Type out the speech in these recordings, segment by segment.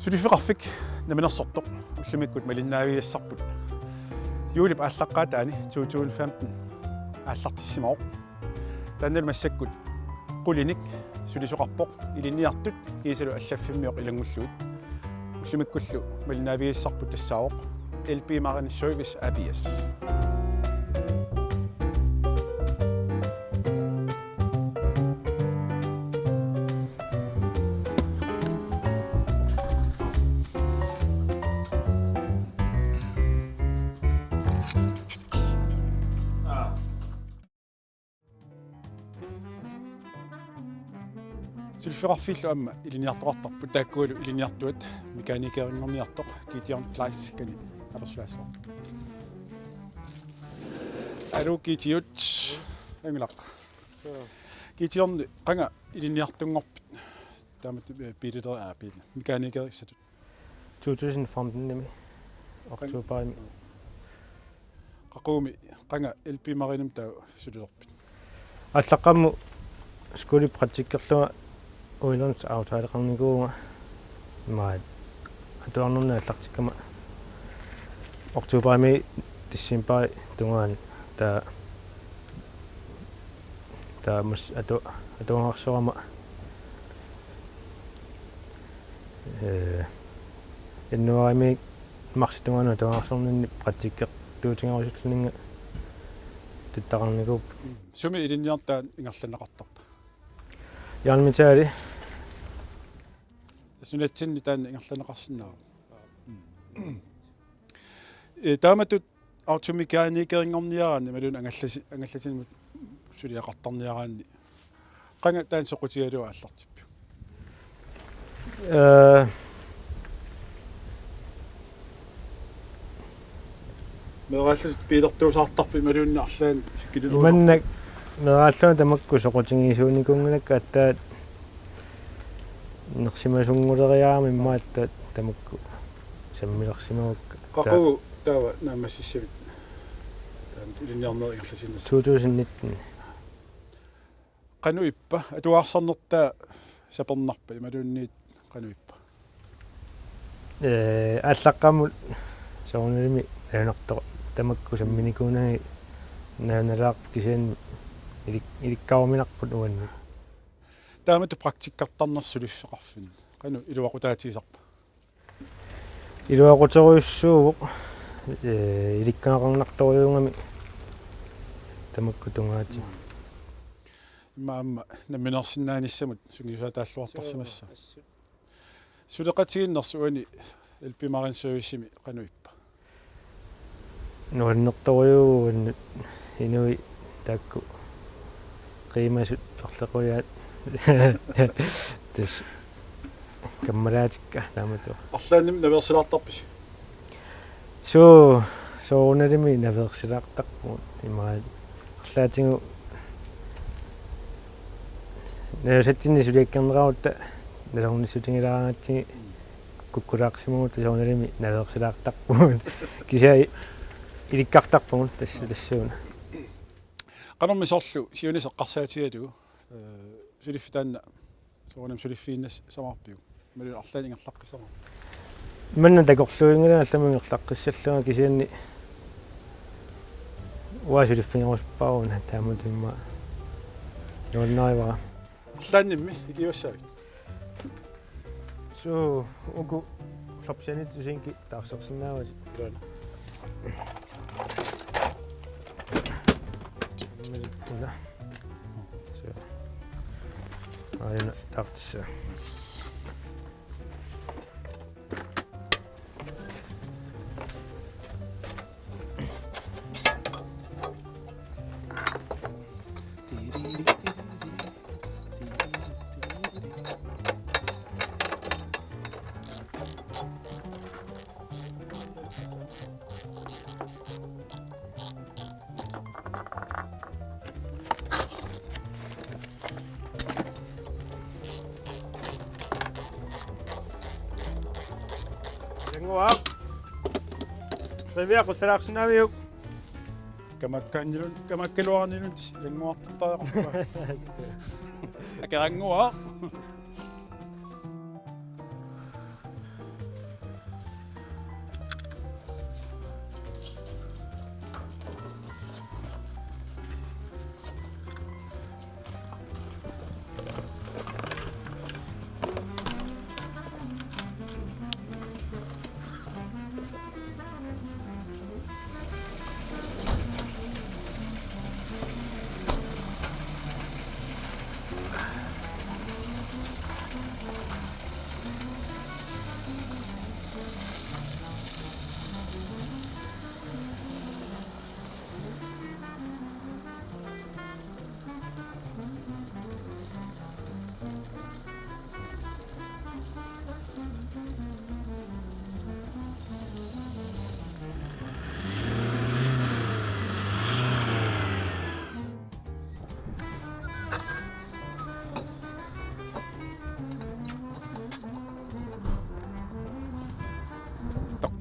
Suliffiqarfik naminersortoq ullumikkut malinnaavigissarput juulip ааллаққаатаани 2015 ааллартиссимаоқ тааннал массаккут qulinik sulisuqarpoq iliniartut kiisalu аллаффиммиоқ илангуллуут уллумиккуллу маlinnaavigissarput тассаоқ LP Marine Service ABS Sulfiqarfillu amma iliniartoqartarput taakkualu iliniartuat mekaanikerinngerniartoq kiitiarn class kani aperslaassoq alu kiitiut angilaq kiitiarni qanga iliniartunngorput taamat piiliter aapiin mekaanikeriссatut 2015 nimi oktober qaquumi qanga LP Marinum taa sululerput аллаққамму скули практиккерлуга уилернс аутаалеқарникууга маат атуарнерна аллартиккама октоберми диссембер тунгаан та мас атуарсорама иннуарми марситунгаана атуарсорнинни практиккер туутингаарусуллинга туттақарникууп суми илинниартаан ингерланеқартарпа яалмитаали сунатсинни таана ингерланеқарсинаа тааматут аутомекааникерингорниараани малун ангалласинмут сулиақартарниараани qanga taan soqutigalua аллартиппу мераллас пилертуусаартарпи малуунна арлаан сиккилу маннак мераллуна тамакку соқутингисууникунгунакка аттаат нерсимасунгулериаами иммааттаат тамакку саммилерсимавакка qaqu taava naamassissavit taamut iliniarneri igerlasinnas 2019 qanu ippa atuaarsernertaa sapernarpa imaluunniit qanu ippa аллаққаммут соорнилими наанартоқ тамакку самминикуунagi нааналаақ кисиан иликкауминарпут уанни таамату практиккартарнерсулиффеқарфин qanu илуақутаатигисарпа илуақутеруйуссуугоқ иликкаақарнарторюунгами тамакку тунгаати имаамма наминерсиннааниссамут сунгисаатааллуартарсимасса сулеқатигиннэрсуани LP Marine Service-ми qanu ippa нуаннерторюугунну инуи таакку қимасут орлеқуяат тас каммалаатикка таамату арлаанним наверсилаартарпис соорналими наверсилаартарпу имаат арлаатингу нэрсатсинни сулиаккернераутта налорнисутингилаагаатсиги куккулаақсимагут соорналими наверсилаартарпуун кисаи иликкартарпугут тассуна qanarmi sorlu siunis eqqarsaatigaluu suliffitanna soornam suliffiinnas samarpiu malun arlaan ingerlaqqissama манна такорлуингила алламингерлаққиссаллуга кисианни уасулиффингеруспауна таамутимма нуаннаривара арлааннимми игиуссаавит угу флопсианит тусинки таарсерсинаавас илана уна айна тартса Tengo Revia qusalaaqsinaaviu kamakkaluarnilun languartartaaqarpa akerangua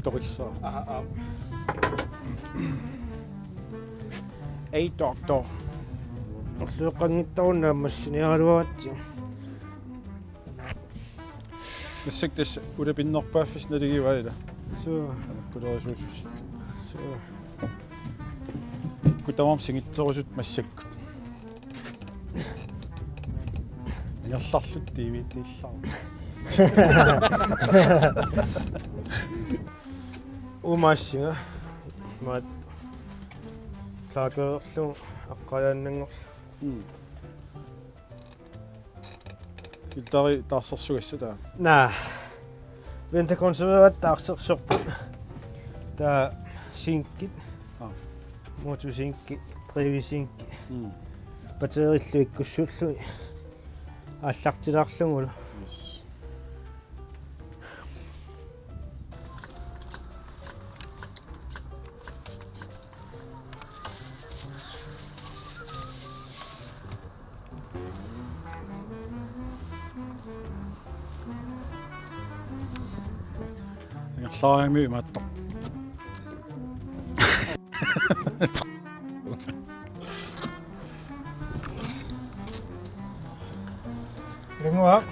doktorissa. Hey doctor. Orluuqqangittarunaammassinialuaratsi. Nassaktas ulapinnerpaaffis naligivaila. Suu. Kulorisuussus. Suu. Kutamam singitserusut massakku. Ngallarlut TV-tillar. Umaassinga maat taakeerlu aqqajaannanngor Kiltari taassersugasse taa. naa vente konserverat taarsersorput taa sinkit motusinkki trivisinkki batterillu ikkussullui ааллартилаарлугула Yes. Ngallarami maattor. 링у아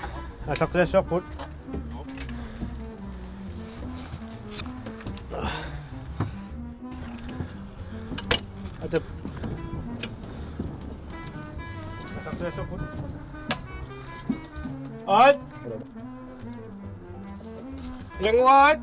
ааллартилассуарпут атап ааллартилассуарпут ат 링уа ат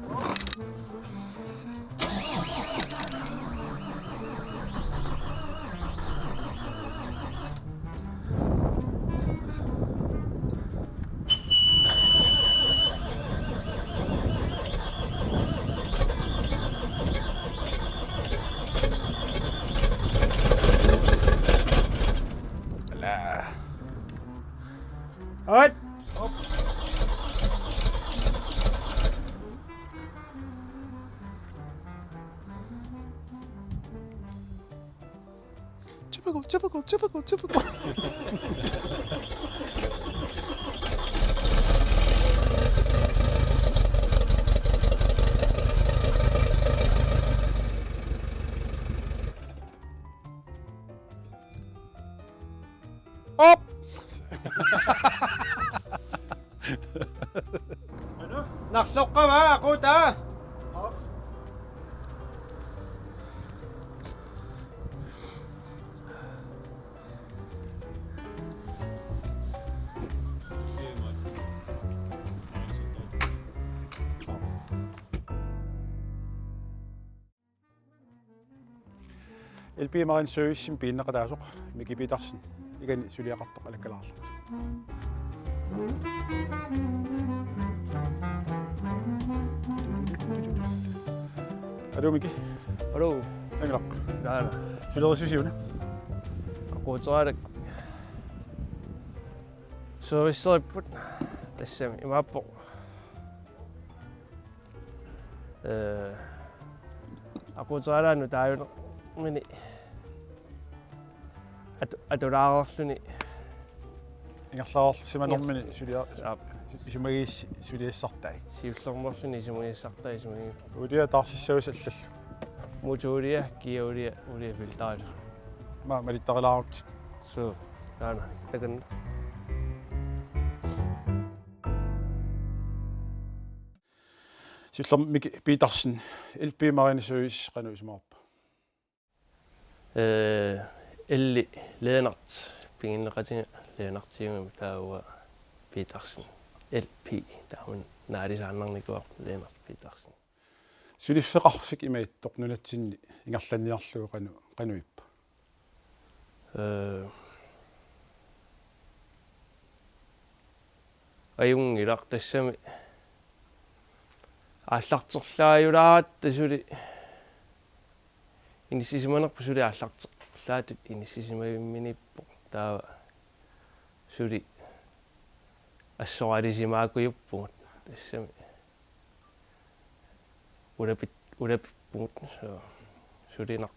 Typical. Op! нарлоққава aquta Elbimarin service piinnaqataasuq mikipitarsin igani suliaqartoq alakkalaarlut. Alo Miki, Hallo, angelaq. Nana. Sulerisusiuna. Aquuteralak. Serviceriput tassami imaappoq. Aquuteralaannu taayunermini atulaarorluni Ingerlaar simanormini sulia isumagiis suliassartai. siullermorluni isimugiissartai isumagi Ulia taarsissavusallal. mutuulia kiulia ulia filtaala. Ma malittarilaarut. So, Nana, takan Sillam Miki piitarsin elbimarin service qanu isumaarpa. elli leenart pinginneqatinga leenartiungami taua piitarsin LP taamun naalisaannarnikuaq leenart piitarsin Suliffeqarsik imaittoq nunatsinni ingerlanniarlugu qanuippa. ajungilaq tassami ааллартерлаажулааат тасули иниссисиманерпу сули ааллартерлаатут иниссисимавимминиппо таава сули ассоралисимаакуйуппугут тассами улапиппугут сулинарпо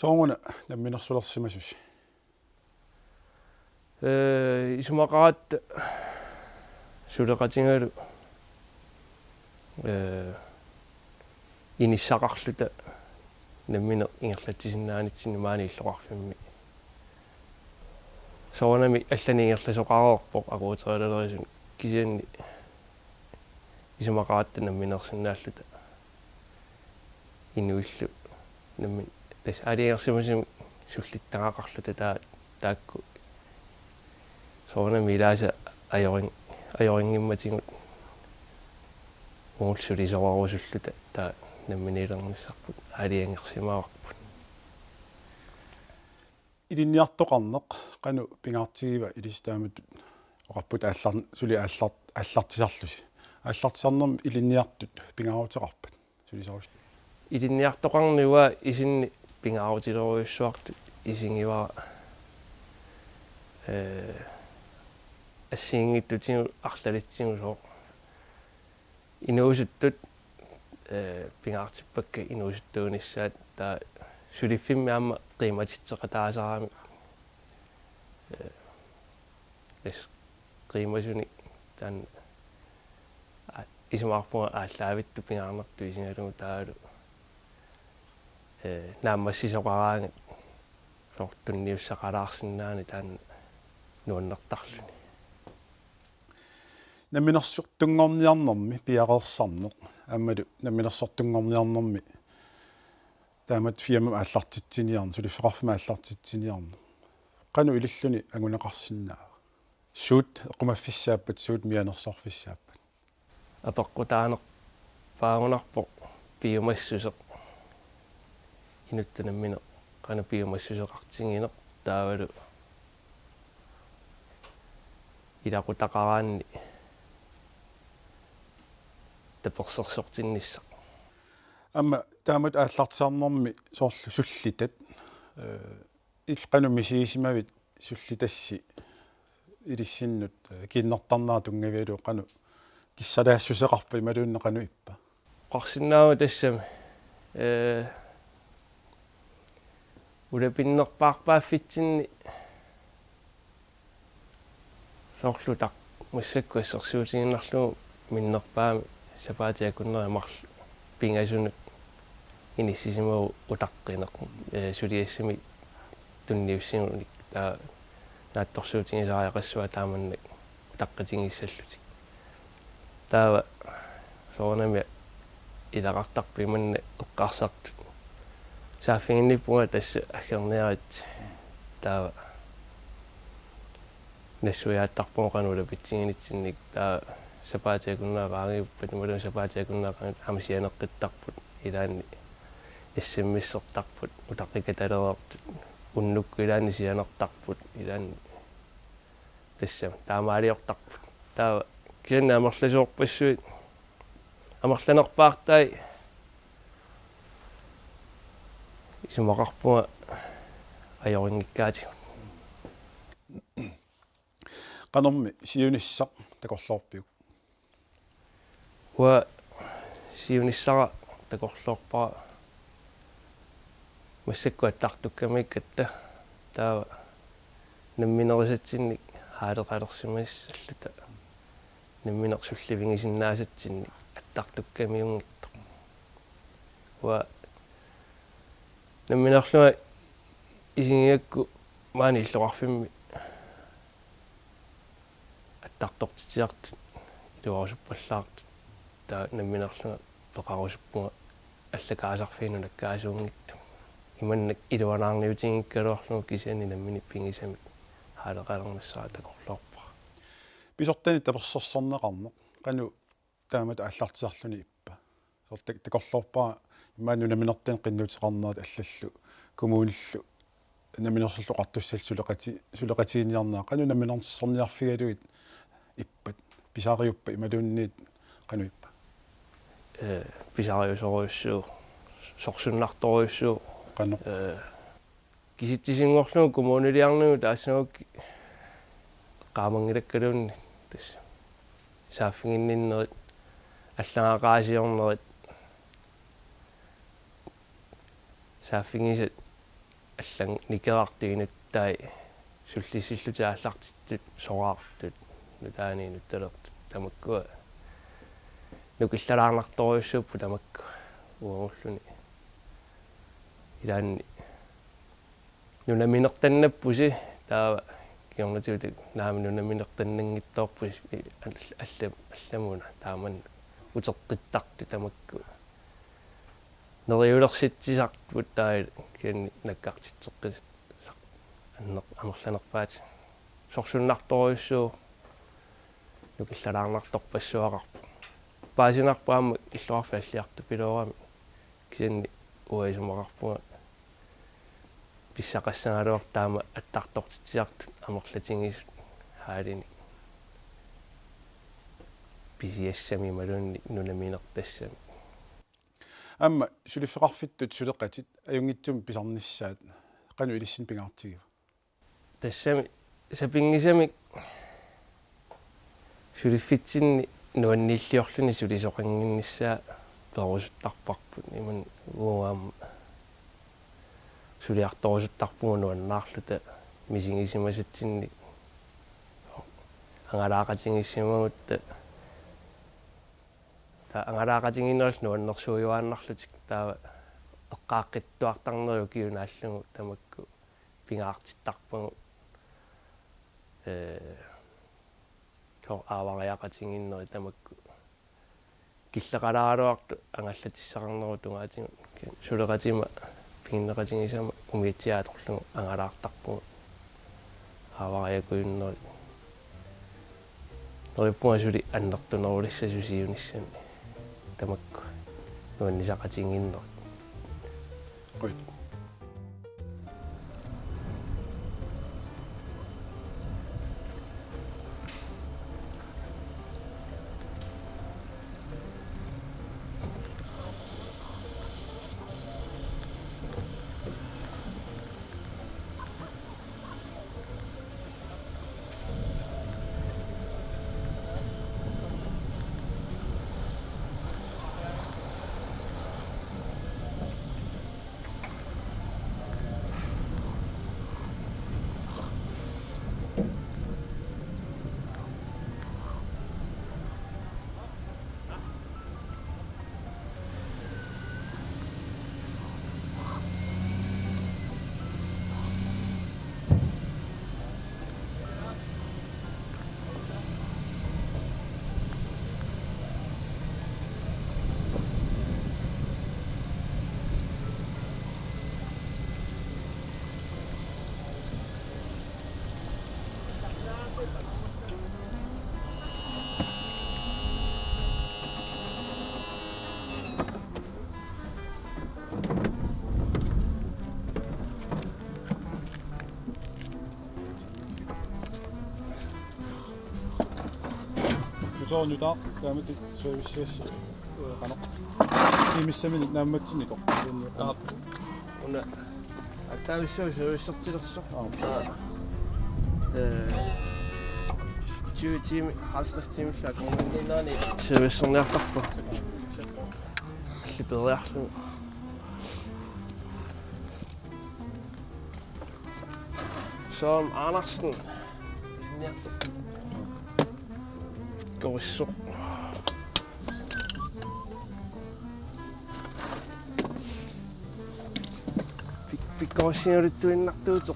Soonguna namminersulersimasusi. исумақараат сулеқатингалу инissaqarluta наммине ингерлатисиннаанитсини маани иллоқарфимми соонами аллани ингерласоқарерпоқ акуутерилерисун кисианни исумақаратта намминерсиннааллута инуиллу намми тас алиерсимусим суллиттагақарлута таакку соонами илааса ajoriнгимматигут уулсулисоруарусуллута таа намминилерниссарпут алиангерсимааварпут илинниартоқарнеқ қану пингаартигива илистаамат оқарпут аллартисарлуси аллартисарнерми илинниартут пингаарутеқарпат сулисарус илинниартоқарнуа исинни пингаарутилеруйуссуартут исингивара ассиингиттутигу арлалитсигу соо инуусуттут пингаартиппакка инуусуттуунissaат таа сулиффимми аама қиматитсеқатаасараами эс қимасуни таан исмаарпуга ааллаавитту пингаарнерту исингалугу таалу нааммассисоқараангат сортунниуссақалаарсинаани таан нуаннертарлуни наминерсуттунгорниарнэрми пиареерсарнеқ аммалу наминерсортунгорниарнэрми таамат фиамам ааллартитсиниарна сулиффеқарфима ааллартитсиниарна қану илиллуни агунеқарсинаа суут эқумаффиссааппат суут мианерсорфиссааппат апеққутаанеқ паагунарпоқ пиумассусеқ инуттанаммине қану пиумассусеқартингинеқ таавалу илақутақараанни таперсерсортиннисса амма таамат ааллартисарнэрми соорлу суллитат иллқану мисиисимавит суллитасси илиссиннут киннертарнаа тунгавиалу қану киссалаассусеқарпа ималууннеқану иппа қарсинаава тассами улапиннерпаарпааффитсинни соорлутақ массаккуассерсуутигиннарлугу миннерпаами сапаатиакуннери марлу пингасунут иниссисимау утаққинеқ сулиассими тунниуссигуник таа наатторсуутигисариақассуа тааманнак утаққатингиссаллутик таава соонами илақартарпи манна эққарсартут сааффингинниппунга тасса аггерниарит таава нассуяаттарпуга канула питсигинитсинник таа сапаатиакуннаараангиуппат ималун сапаатиакуннаараангит амсианеққиттарпут илаанни иссиммиссертарпут утаққикаталереэртут уннукку илаанни сианертарпут илаанни тассама таамаалиортарпут таава кианна амерласуорпассуит амерланерпаартай исумақарпуга ajoriнгиккаатигу qanarmi siunissaq takorluorpiuk уа сиунissара такорлуорпара массаккуаттартуккамиккатта таава намминерисатсинник хаалеқалерсимассаллута намминерсулливингисиннаасатсинник аттартуккамиунгиттоқ уа намминерлуга исингиакку маани иллоқарфимми аттартортитиартут илуарусуппаллаартут таа намминерлуга пеқарусуппуга аллакаасарфиину наккаасуунгитту иманнак илуанаарниутингиккалуарлугу кисиани наммини пингисами хаалеқалернассаа такорлуорпара писортани таперсерсорнеқарнеқ qanu таамат ааллартисарлуни иппа сортак такорлуорпара имаану наминертан qinnuutiqarnaat аллаллу коммуниллу наминерсерлу qартуссал сулеқатииниарнаа qanu наминерсорниарфигалуит иппат писаариуппа ималуунниит qanu иппа писариусоруйуссуу сорсуннарторуйуссуу qanu киситсисингорлугу коммунилиарнугу таассагукки qaamангилаккалуунни тасса сааффингинниннерит аллагаақаасиорнерит сааффингисат аллан никерартигинут таи суллисиллутааллартиттут сораартут нутаани нутталертут тамаккуа нукиллалаарнарторуйуссууппу тамакку uangulluni ilaanni nunaminertannappusi taava kiornatiutik naami nunaminertannangittoorpus allamuna taaman uteqqittaqti tamakku neriulersitsisarput taai kianni nakkartitseqqis амерланерпаати сорсуннарторюссуу нукиллалаарнарторпассуақарпу паасинарпаама иллуарфи аллиарту пилоорами кисинни уаисумақарпуга писсақассагалуар таама аттартортитсиартут амерлатингисут хаалини писиассами малуунни нунаминертассами амма сулиффеқарфиттут сулеқатит аюнгитсум писарниссаат кану илиссин пингаартигива тассами сапингисами сулиффитсинни нуаннииллиорлуни сулисоқангиннссаа перусуттарпарпут иман уаам сулиарторусуттарпугу нуаннаарлута мисингисимасатсинни ангалаақатингиссимагутта та ангалаақатингиннерс нуаннерсуйуааннарлутик таава эққааққиттуартарнериу киунааллугу тамакку пингаартиттарпагу ко авариақатингиннери тамакку киллеқалааруарту ангаллатиссақарнеру тунгаатингу сулеқатима пингиннеқатингисама умиатсиааторлугу ангалаартарпугу авариакуиннери нориппуасули аннертунерулиссасусиуниссами тамакку нуаннисақатингиннери қой soonjuta taamati serviceessa qano tiimissamini naammatsiniko una атаависсуу суисsortilerso тими 50 тимиллаа коммунинаани суиссерниартарпа аллипериарлу Søren Andersen går i så. Vi går siger det du er nok du så.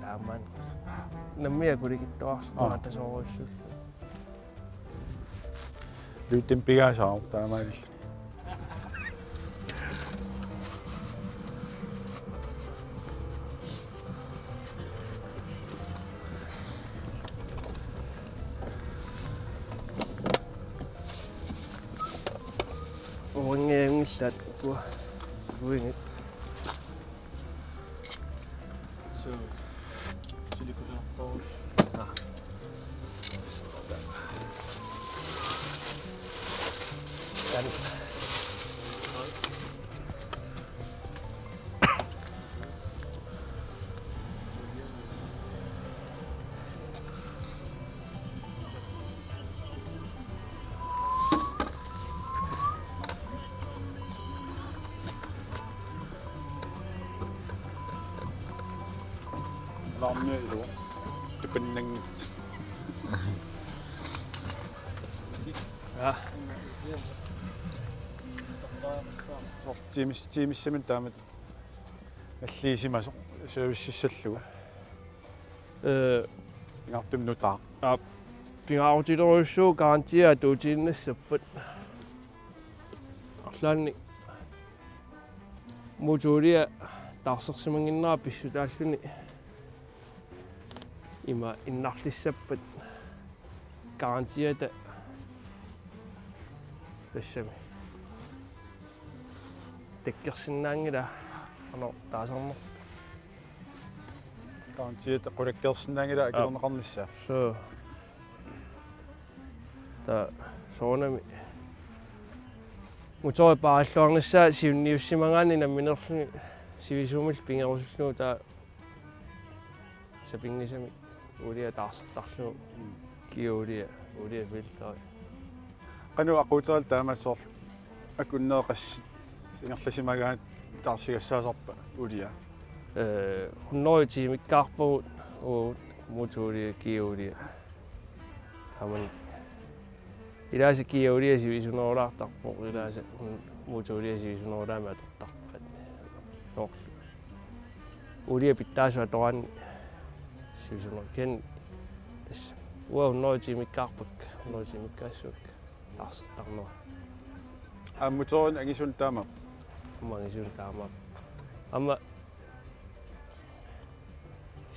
Taman. Namia kuitenkin taas maata soossu. Lyytin piäsaa tää meillä. Onge ngissat ku ruingit. Larmia ilu. Tupinnang Ja. tiimissamin taamat аллиисимасо servicissallуга ингарtumnutaa Pingaarutilorussuu garantia tuutiinnassappat. Arlaanni mutuulia taarsersimanginnera pissutaalluni ima innarlissappat garantiata тассами таккерсиннаангила таасарнер garantiet qulakkersinnaangila akilorneqarnissa so та соонами моторы параллуарнissaa сиунниуссимагаани намминерлуни сивисуумил пингерусуллуу таа сапингисами улиа таарсертарлуу киулиа филтери qanu aquuteral taamassor akunneeqass ingerlasimagaat taarsigassaasorpa ulia hunnoitiimikkaarpugut uut motuulia kiulia taman ilaasi kiulia sivisunoolaartarpoq ilaasi motuulia sivisunoolaama atortarpat no ulia pittaasua toranni sivisunor ken tas hunnoitiimikkaarpak hunnoitiimikkaassuak taarsertarnera ammutorin angisun taama mangisun taama amma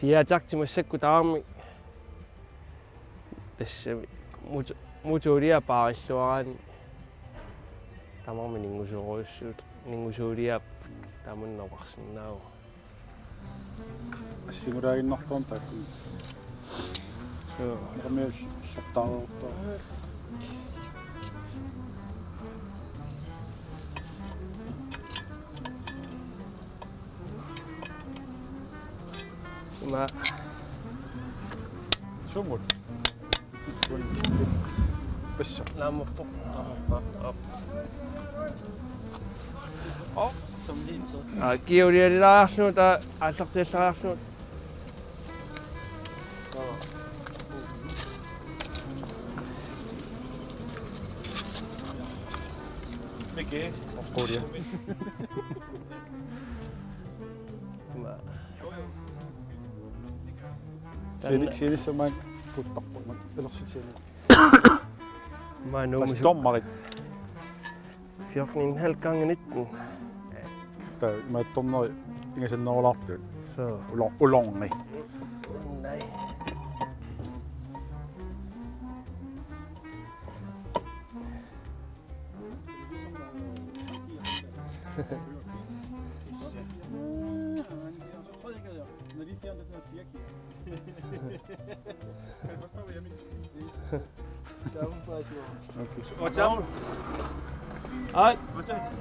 fiatartimassakku taarmi тассами мутуулиа паариссуараани тамарми нингусуоруссуут нингусуулиап тамуннеқарсинаау ассигулаагиннартуун таакку нэрмиал саттаарерпаа ма сумут бисса нааммаппо киулиалилаарсуу та аллартиаллариарсуу мике оққулия ма сиэлиссамаан путтарпумат элерсисиани манумусу стоммарит 14,5 gange 19 та маатторнери ингасаннерулаартуут så улорни nej What's up? ej What's up?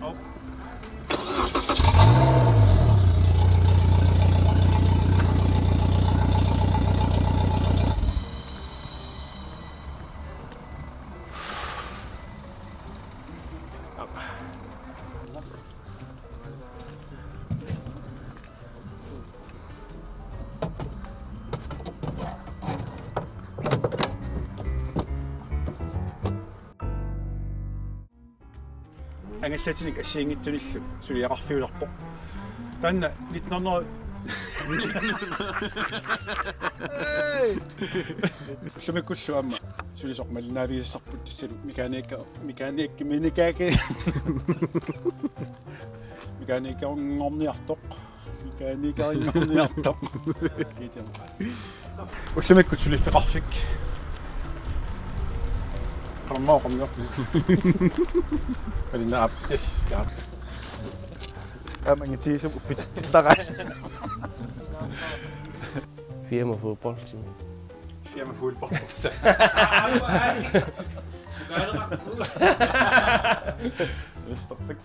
Oh. ангаллатиник ассиингитсуниллу сулиақарфиулерпо таанна 1900 сумиккуллу амма сулисоқ малинаавииссарпут тассалу микааникарунгорниартоқ уллумиккут сулиффеқарфик Qammaaqammiq. Qalinaap is ja. Amangitiisum uppitillera. firma fodboldteam Firma fodbold. Østerbæk.